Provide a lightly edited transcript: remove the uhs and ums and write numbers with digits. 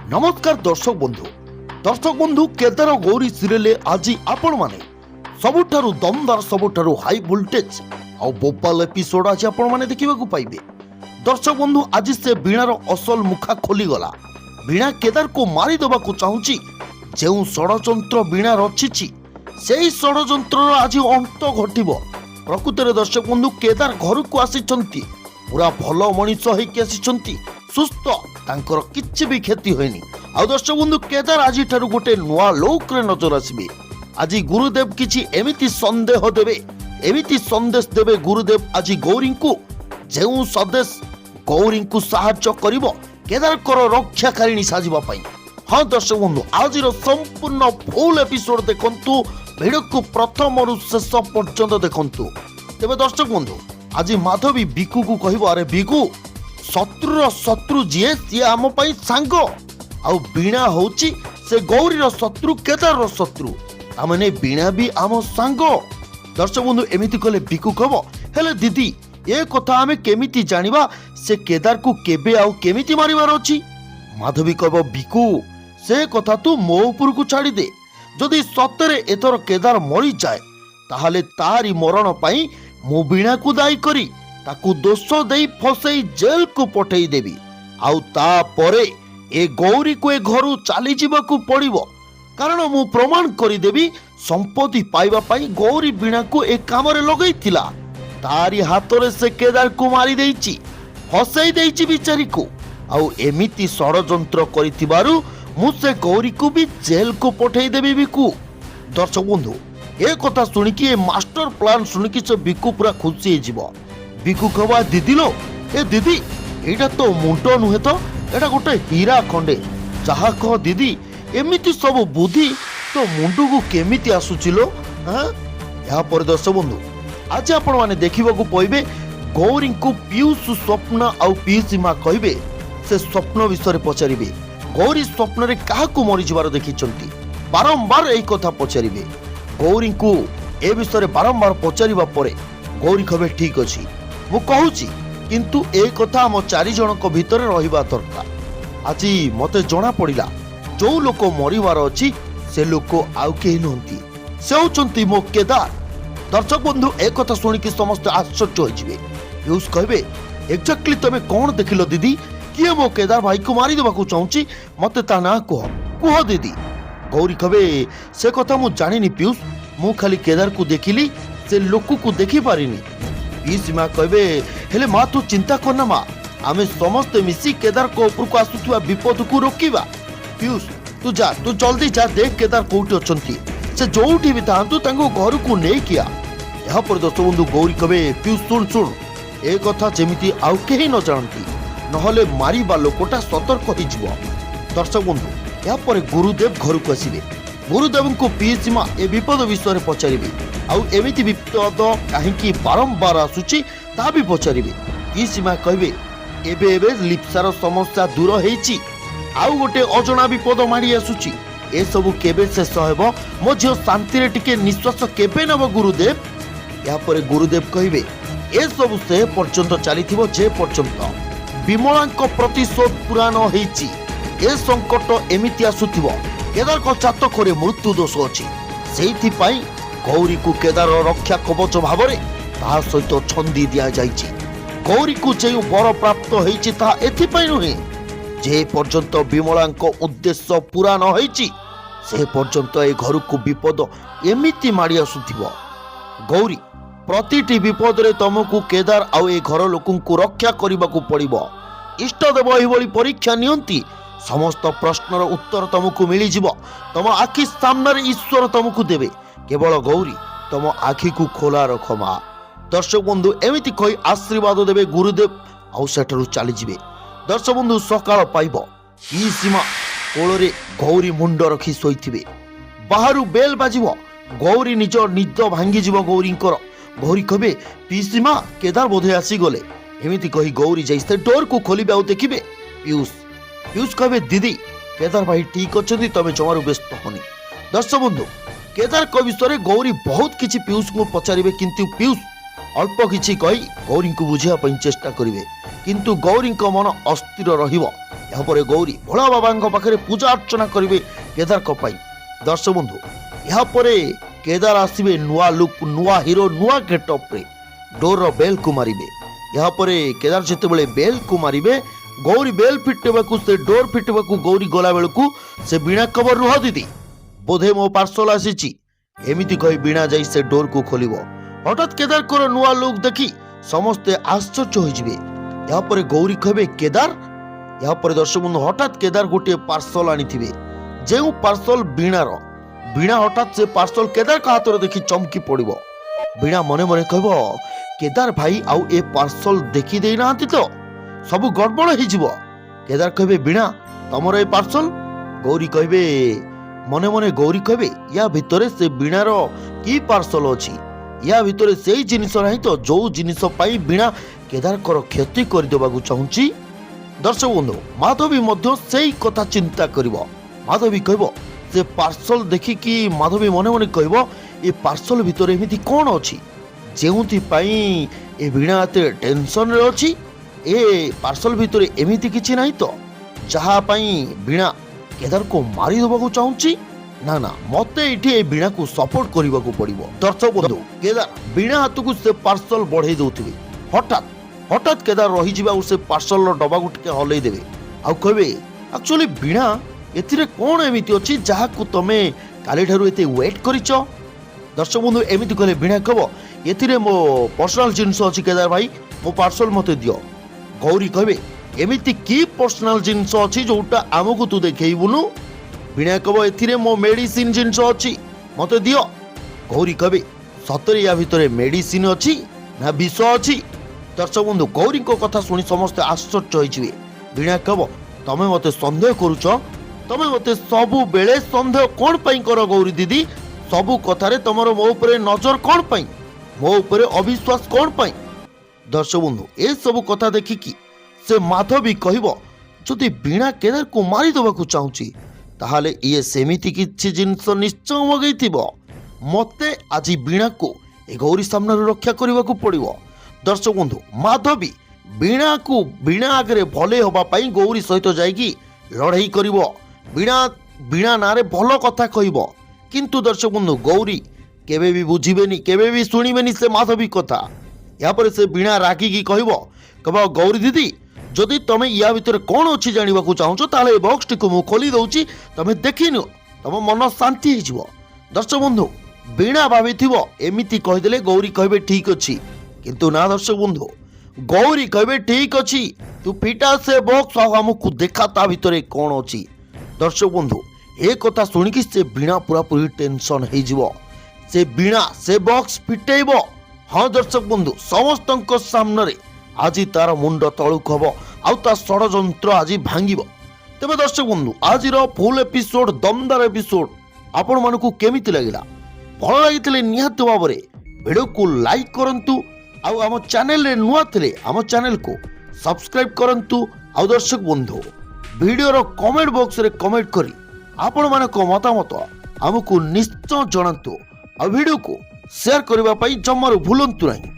नमस्कार दर्शक बंधु केदार गौरी सीरियल आज आपण माने सबुठारु दमदार सबुठारु हाई वोल्टेज आ बोपाल एपिसोड आज आपण माने देखिबा को पाइबे। दर्शक बंधु आज से बीणार असल मुखा खोली गला। बीणा केदार को मारी देबा को चाहूची। जेउ षडयंत्र बीणा रचिछि सेही षडयंत्र आज अंत घटिबो। प्रकृतिर दर्शक बंधु केदार घर को आसीचंती पूरा भलो मनीष होइके आसीचंती सुस्थ तांकर किछि भी क्षति होइनी। आ दर्शक बंधु केदार आज ठारू गोटे नुआ लोक रे नजर आसीबे। आज गुरुदेव किछि एमिति संदेह देबे एमिति संदेश देबे गुरुदेव आज गौरी को जेउ सदेश गौरी को सहायता करिवो केदार कर रक्षाकारिणी साजिबा पई। हाँ दर्शक बंधु आज संपूर्ण फुल एपिसोड देखंतु वीडियो को प्रथम रु शेष पर्यंत देखंतु। तेबे दर्शक बंधु आज माधवी बिकु को कहबो अरे बिकु शत्रुर शत्रु जीए सी आम पई सांग आउ बीणा होची से गौरी शत्रु केदार शत्रु आमने बीणा भी आम सांग। दर्शक बंधु एमिति कले बिकु कहबो हेले दीदी ए कथा आमे केमिति जानिबा से केदार को केबे आउ केमिति मारिबार अछि। माधवी कहबो बिकु से कथा तू मो ऊपर को छाड़ी दे। जदि सतरे एथर केदार मरी जाए ताहाले तारी मरण पई मु बीणा को दायी करी ताकू दोष देई फसई जेल को पठेई देबी आउ ता परे ए गौरी को ए घरु चली जीवाकू पड़िबो कारण मु प्रमाण करी देबी संपत्ति पाइबा पई गौरी बीणा को ए काम रे लगई थिला। तारी हातरे से केदार को मारी देइची फसई देइची बिचारी को आउ एमिति षडयंत्र करिथिबारु मु से गौरी को भी जेल को पठेई देबी बिकु। दर्शक बंधु ए कथा सुनिकी ए मास्टर प्लान सुनिकी से बिकु पूरा खुशी जीवो। बिकु कहबा दीदी लो ए दीदी एटा तो मुंड नुहे तो एटा गोटे हीरा खंडे जहा कह दीदी एमिति सब बुद्धि तो मुंड को केमिति आसुची लो। हां या पर दर्शक बंधु आज आपण माने देखिबा को पइबे गौरी को पीयूष स्वप्न आ पीयूष मां कहबे से स्वप्न विषय पचारिबे। गौरी स्वप्न रे काहा को मरि जिवार देखिचंती बारंबार एई कथा पचारिबे। गौरी को ए विषय बारंबार पचारिबा परे गौरी कहबे ठीक अछि मु कहूची किंतु ए कथा हम चारि जनक भितर रहिबा दरकार। आज मते जणा पड़िला जो लोक मरिवार अछि से लोक आउ केही नहंती से होचंती मो केदार। दर्शक बंधु ए कथा सुनिकी समस्त आश्चर्य होइजिबे। यूस कहबे एक्जेक्टली तमे कोन देखिलो दीदी किए मो केदार भाई को मारी देबा को चाहूची मते ता ना कह दीदी। गौरी कहबे से कथा मु जानिनी पीयूष मु खाली केदार को देखिली से लोक को देखि पारिनी। पीयूष मां कहबे हेले मां तू चिंता करना मां आमे समस्त मिसी केदार को ऊपर को आसुथुवा विपद को रोकिबा। पीयूष तू जल्दी जा देख केदार कोठी अछंती से जोठी भी तांतु तांगो घर को नै किया। यहा पर दर्शक बंधु गौरी कहबे पीयूष सुन ए कथा जेमिति आउ केही न जानती नहले मारिबा लोकटा सतर्क होई जिवो। दर्शक बंधु या पर गुरुदेव घर को आसीबे। गुरुदेव को पीयूष मां ए विपद विषय पचारिबे आउ एमिति विपद काहेकि बारंबार आसुची ता भी पचारिबे। पीयूष मां कहबे एबे एबे लिप्सार समस्या दूर हेची आउ गोटे अजणा विपद मारी आसुची ए सब केबे शेष हेबो मो झियो शांति रे टिके निश्वास केबे नब गुरुदेव। या पर गुरुदेव कहबे ए सब से पर्यंत चलीथिबो जे पर्यंत विमलांक प्रतिशोध पूरा न हेची ए संकट एमिति आसुथिबो केदार को चातकरे मृत्यु दोष अछि सेहिथि पई गौरी को केदार रक्षा कवच भावरे ता सहित छंदी दिया जाइछि। गौरी को जे वर प्राप्त होइछि ता एथि पई नुहे जे पर्यंत विमलांक उद्देश्य पूरा न होइछि से पर्यंत ए घर को विपद एमिति मारी आसुथिबो। गौरी प्रतिटी विपद रे तुमको केदार आउ ए घर लोकन को रक्षा करबा को पड़िबो। इष्ट देव एही बळी परीक्षा नियंती समस्त प्रश्नर उत्तर तुमको मिली जिवो। तुम आखि सामने ईश्वर तुमको देबे केवल गौरी तुम आखि को खोला रख मां। दर्शक बंधु एमिति कही आशीर्वाद देबे गुरुदेव आउ सेठरू चली जिवे। दर्शक बंधु सकाळ पाइबो ई सीमा कोଳରେ गौरी मुंड रखी सोईथिबे बाहरु बेल बाजिबो गौरी निज निद भांगी जिवो गौरींकर। गौरी कहबे पीसीमा केदार बोधे आसी गले एमिति कही गौरी जाइसे डोर को खोलिबे आउ देखिबे पीयूष कहबे दीदी केदार भाई ठीक अछंती तमे जमारु व्यस्त होनी। दर्शक बंधु केदार को विषय गौरी बहुत किछि पीयूष को पचारिबे किंतु पीयूष अल्प किछि कही गौरी को बुझिया पई चेष्टा करिवे किंतु गौरी को मन अस्थिर रहिबो। ଏହାପରେ ଗୌରୀ ଭୋଳା ବାବାଙ୍କ ପାଖରେ ପୂଜା ଅର୍ଚ୍ଚନା କରିବେ କେଦାରଙ୍କ ପାଇଁ। ଦର୍ଶକ ବନ୍ଧୁ ଏହାପରେ କେଦାର ଆସିବେ ନୂଆ ଲୁକ୍, ନୂଆ ହିରୋ, ନୂଆ ଗେଟଅପ୍ରେ ଡୋରର ବେଲ୍କୁ ମାରିବେ। ଏହାପରେ କେଦାର ଯେତେବେଳେ ବେଲ୍କୁ ମାରିବେ, ଗୌରୀ ବେଲ୍ ଫିଟେବାକୁ, ସେ ଡୋର ଫିଟେବାକୁ ଗୌରୀ ଗଲା ବେଳକୁ ସେ ବୀଣା ଖବର ରୁହ ଦିଦି, ବୋଧେ ମୋ ପାର୍ସଲ ଆସିଛି, ଏମିତି କହି ବୀଣା ଯାଇ ସେ ଡୋରକୁ ଖୋଲିବ। ହଠାତ୍ କେଦାରଙ୍କର ନୂଆ ଲୁକ୍ ଦେଖି ସମସ୍ତେ ଆଶ୍ଚର୍ଯ୍ୟ ହୋଇଯିବେ। ଏହାପରେ ଗୌରୀ କହିବେ କେଦାର। ଏହାପରେ ଦର୍ଶକ ବନ୍ଧୁ ହଠାତ୍ କେଦାର ଗୋଟିଏ ପାର୍ସଲ ଆଣିଥିବେ, ଯେଉଁ ପାର୍ସଲ ବୀଣାର। ବୀଣା ହଠାତ୍ ସେ ପାର୍ସଲ କେଦାରଙ୍କ ହାତରେ ଦେଖି ଚମକି ପଡିବ। ବୀଣା ମନେ ମନେ କହିବ କେଦାର ଭାଇ ଆଉ ଏ ପାର୍ସଲ ଦେଖି ଦେଇନାହାନ୍ତି ତ, ସବୁ ଗଡ଼ବଡ଼ ହେଇଯିବ। କେଦାର କହିବେ ବୀଣା ତମର ଏ ପାର୍ସଲ? ଗୌରୀ କହିବେ ମନେ ମନେ ଗୌରୀ କହିବେ ୟା ଭିତରେ ସେ ବୀଣାର କି ପାର୍ସଲ ଅଛି? ୟା ଭିତରେ ସେଇ ଜିନିଷ ନାହିଁ ତ ଯୋଉ ଜିନିଷ ପାଇଁ ବୀଣା କେଦାରଙ୍କର କ୍ଷତି କରିଦେବାକୁ ଚାହୁଁଛି? ଦର୍ଶକ ବନ୍ଧୁ ମାଧବୀ ମଧ୍ୟ ସେଇ କଥା ଚିନ୍ତା କରିବ। ମାଧବୀ କହିବ ସେ ପାର୍ସଲ ଦେଖିକି ମାଧବୀ ମନେ ମନେ କହିବ ଏ ପାର୍ସଲ ଭିତରେ ଏମିତି କ'ଣ ଅଛି ଯେଉଁଥିପାଇଁ ଏ ବୀଣା ଏତେ ଟେନସନରେ ଅଛି? ଏ ପାର୍ସଲ ଭିତରେ ଏମିତି କିଛି ନାହିଁ ତ ଯାହା ପାଇଁ ବୀଣା କେଦାରକୁ ମାରିଦେବାକୁ ଚାହୁଁଛି? ନା ନା, ମତେ ଏଠି ଏ ବୀଣାକୁ ସପୋର୍ଟ କରିବାକୁ ପଡିବ। ଦର୍ଶକ ବନ୍ଧୁ କେଦାର ବୀଣା ହାତକୁ ସେ ପାର୍ସଲ ବଢେଇ ଦଉଥିବେ। ହଠାତ୍ କେଦାର ରହିଯିବେ ଆଉ ସେ ପାର୍ସଲର ଡବାକୁ ଟିକେ ହଲେଇ ଦେବେ ଆଉ କହିବେ ଆକ୍ଚୁଆଲି ବୀଣା ଏଥିରେ କ'ଣ ଏମିତି ଅଛି ଯାହାକୁ ତମେ କାଲିଠାରୁ ଏତେ ୱେଟ୍ କରିଛ? ଦର୍ଶକ ବନ୍ଧୁ ଏମିତି କହିଲେ ବୀଣା କହିବ ଏଥିରେ ମୋ ପର୍ସନାଲ ଜିନିଷ ଅଛି କେଦାର ଭାଇ, ମୋ ପାର୍ସଲ ମତେ ଦିଅ। ଗୌରୀ କହିବେ ଏମିତି କି ପର୍ସନାଲ ଜିନିଷ ଅଛି ଯୋଉଟା ଆମକୁ ତୁ ଦେଖେଇବୁନୁ? ବୀଣା କହିବ ଏଥିରେ ମୋ ମେଡିସିନ ଜିନିଷ ଅଛି, ମତେ ଦିଅ। ଗୌରୀ କହିବେ ସତରେ ୟା ଭିତରେ ମେଡିସିନ ଅଛି ନା ବିଷ ଅଛି? ଦର୍ଶକ ବନ୍ଧୁ ଗୌରୀଙ୍କ କଥା ଶୁଣି ସମସ୍ତେ ଆଶ୍ଚର୍ଯ୍ୟ ହୋଇଯିବେ। ବୀଣା କହିବ ତମେ ମତେ ସନ୍ଦେହ କରୁଛ? ତମେ ମତେ ସବୁବେଳେ ସନ୍ଦେହ କ'ଣ ପାଇଁ କର ଗୌରୀ ଦିଦି? ସବୁ କଥାରେ ତମର ମୋ ଉପରେ ନଜର କ'ଣ ପାଇଁ? ମୋ ଉପରେ ଅବିଶ୍ୱାସ କ'ଣ ପାଇଁ? ଦର୍ଶକ ବନ୍ଧୁ ଏସବୁ କଥା ଦେଖିକି ସେ ମାଧବୀ କହିବ ଯଦି ବୀଣା କେଦାରକୁ ମାରିଦେବାକୁ ଚାହୁଁଛି ତାହେଲେ ଇଏ ସେମିତି କିଛି ଜିନିଷ ନିଶ୍ଚୟ ମଗେଇଥିବ। ମତେ ଆଜି ବୀଣାକୁ ଏ ଗୌରୀ ସାମ୍ନାରେ ରକ୍ଷା କରିବାକୁ ପଡିବ। ଦର୍ଶକ ବନ୍ଧୁ ମାଧବୀ ବୀଣା ଆଗରେ ଭଲେ ହେବା ପାଇଁ ଗୌରୀ ସହିତ ଯାଇକି ଲଢ଼େଇ କରିବ। ବୀଣା ନାଁରେ ଭଲ କଥା କହିବ। କିନ୍ତୁ ଦର୍ଶକ ବନ୍ଧୁ ଗୌରୀ କେବେ ବି ବୁଝିବେନି, କେବେ ବି ଶୁଣିବେନି ସେ ମାଧବୀ କଥା। ଏହାପରେ ସେ ବୀଣା ରାଗିକି କହିବ ଗୌରୀ ଦିଦି ଯଦି ତମେ ୟା ଭିତରେ କ'ଣ ଅଛି ଜାଣିବାକୁ ଚାହୁଁଛ ତାହେଲେ ଏ ବକ୍ସଟିକୁ ମୁଁ ଖୋଲି ଦଉଛି, ତମେ ଦେଖିନିଅ, ତମ ମନ ଶାନ୍ତି ହେଇଯିବ। ଦର୍ଶକ ବନ୍ଧୁ ବୀଣା ଭାବିଥିବ ଏମିତି କହିଦେଲେ ଗୌରୀ କହିବେ ଠିକ ଅଛି, କିନ୍ତୁ ନା ଦର୍ଶକ ବନ୍ଧୁ ଗୌରୀ କହିବେ ଠିକ ଅଛି, ତୁ ଫିଟା ସେ ବକ୍ସ ଆଉ ଆମକୁ ଦେଖା ତା ଭିତରେ କ'ଣ ଅଛି। ଦର୍ଶକ ବନ୍ଧୁ ଏ କଥା ଶୁଣିକି ସେ ବୀଣା ପୁରାପୁରି ଟେନସନ ହେଇଯିବ। ସେ ବୀଣା ସେ ବକ୍ସ ଫିଟେଇବ। ହଁ ଦର୍ଶକ ବନ୍ଧୁ ସମସ୍ତଙ୍କ ସାମ୍ନାରେ ଆଜି ତାର ମୁଣ୍ଡ ତଳୁକୁ ହବ ଆଉ ତା ଷଡ଼ଯନ୍ତ୍ର ଆଜି ଭାଙ୍ଗିବ। ତେବେ ଦର୍ଶକ ବନ୍ଧୁ ଆଜିର ଫୁଲ ଏପିସୋଡ, ଦମଦାର ଏପିସୋଡ ଆପଣମାନଙ୍କୁ କେମିତି ଲାଗିଲା? ଭଲ ଲାଗିଥିଲେ ନିହାତି ଭାବରେ ଭିଡ଼ିଓକୁ ଲାଇକ୍ କରନ୍ତୁ ଆଉ ଆମ ଚ୍ୟାନେଲରେ ନୂଆ ଥିଲେ ଆମ ଚ୍ୟାନେଲକୁ ସବସ୍କ୍ରାଇବ କରନ୍ତୁ। ଆଉ ଦର୍ଶକ ବନ୍ଧୁ ଭିଡ଼ିଓର କମେଣ୍ଟ ବକ୍ସରେ କମେଣ୍ଟ କରି ଆପଣମାନଙ୍କ ମତାମତ ଆମକୁ ନିଶ୍ଚୟ ଜଣାନ୍ତୁ ଆଉ ଭିଡ଼ିଓକୁ ସେୟାର କରିବା ପାଇଁ ଜମାରୁ ଭୁଲନ୍ତୁ ନାହିଁ।